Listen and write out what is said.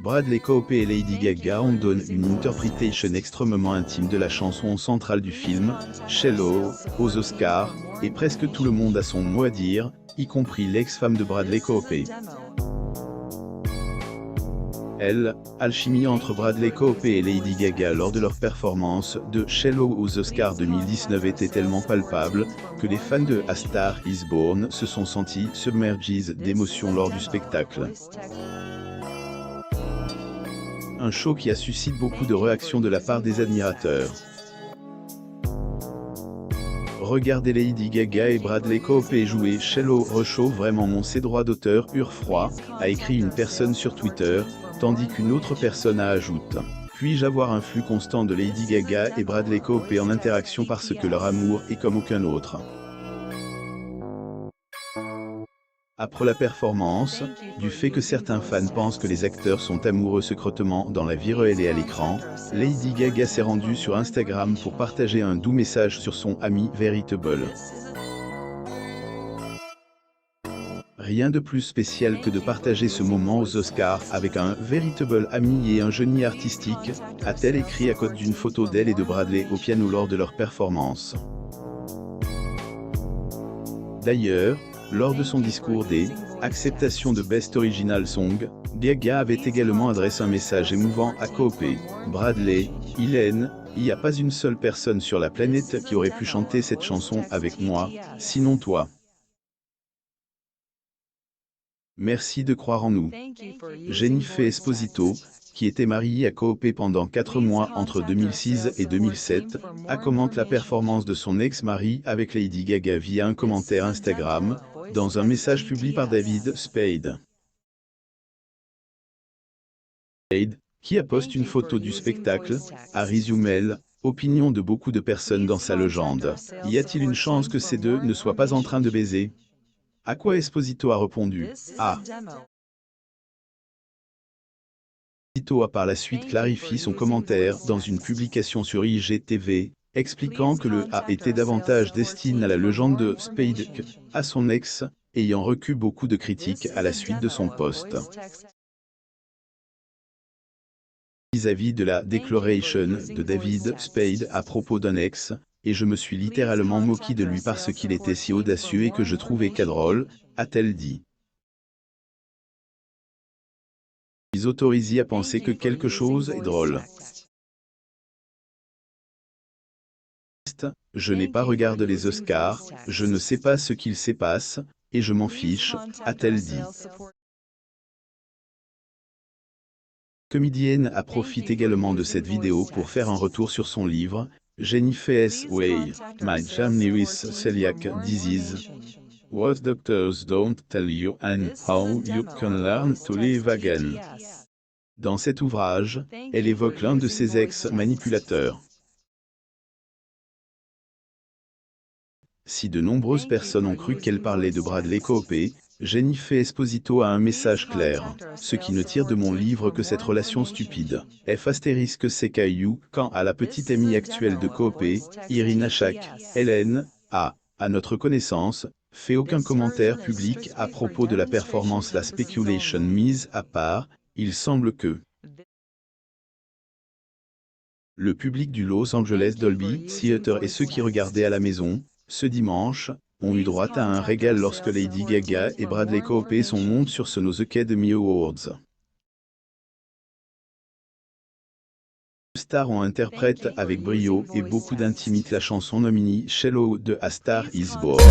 Bradley Cooper et Lady Gaga en donnent une interpretation extrêmement intime de la chanson centrale du film, Shallow, aux Oscars, et presque tout le monde a son mot à dire, y compris l'ex-femme de Bradley Cooper. L'alchimie entre Bradley Cooper et Lady Gaga lors de leur performance de Shallow aux Oscars 2019 était tellement palpable, que les fans de A Star Is Born se sont sentis submergés d'émotion lors du spectacle. Un show qui a suscité beaucoup de réactions de la part des admirateurs. Regardez Lady Gaga et Bradley Cooper jouer Shallow rechauffe vraiment mon ses droits d'auteur froid, a écrit une personne sur Twitter, tandis qu'une autre personne a ajouté. Puis-je avoir un flux constant de Lady Gaga et Bradley Cooper en interaction parce que leur amour est comme aucun autre. Après la performance, du fait que certains fans pensent que les acteurs sont amoureux secrètement dans la vie réelle et à l'écran, Lady Gaga s'est rendue sur Instagram pour partager un doux message sur son ami Veritable. Rien de plus spécial que de partager ce moment aux Oscars avec un véritable ami et un génie artistique, a-t-elle écrit à côté d'une photo d'elle et de Bradley au piano lors de leur performance. D'ailleurs, lors de son discours des acceptations de Best Original Song, Gaga avait également adressé un message émouvant à Cooper. Bradley, il n'y a pas une seule personne sur la planète qui aurait pu chanter cette chanson avec moi, sinon toi. Merci de croire en nous. Jennifer Esposito, qui était mariée à Cooper pendant 4 mois entre 2006 et 2007, a commenté la performance de son ex-mari avec Lady Gaga via un commentaire Instagram, dans un message publié par David Spade. Spade, qui a posté une photo du spectacle, a résumé opinion de beaucoup de personnes dans sa légende. Y a-t-il une chance que ces deux ne soient pas en train de baiser? À quoi Esposito a répondu, ah. Esposito a par la suite clarifié son commentaire dans une publication sur IGTV, expliquant que le A était davantage destiné à la légende de Spade que à son ex, ayant reçu beaucoup de critiques à la suite de son post. Vis-à-vis de la déclaration de David Spade à propos d'un ex, et je me suis littéralement moqué de lui parce qu'il était si audacieux et que je trouvais qu'à drôle, a-t-elle dit. Ils autorisent à penser que quelque chose est drôle. Je n'ai pas regardé les Oscars, je ne sais pas ce qu'il se passe, et je m'en fiche, a-t-elle dit. Comédienne a profité également de cette vidéo pour faire un retour sur son livre, Jennifer's Way, My Journey with Celiac Disease. What doctors don't tell you and how you can learn to live again. Dans cet ouvrage, elle évoque l'un de ses ex-manipulateurs. Si de nombreuses personnes ont cru qu'elle parlait de Bradley Cooper, Jennifer Esposito a un message clair, ce qui ne tire de mon livre que cette relation stupide. F***CKU, quant à la petite amie actuelle de Cooper, Irina Shayk, à notre connaissance, fait aucun commentaire public à propos de la performance. La speculation mise à part, il semble que le public du Los Angeles Dolby Theatre et ceux qui regardaient à la maison, ce dimanche, ont eu droit à un régal lorsque Lady Gaga et Bradley Cooper sont montés sur ce nos Academy Awards. Les stars ont interprété avec brio et beaucoup d'intimité la chanson nominée Shallow de A Star Is Born.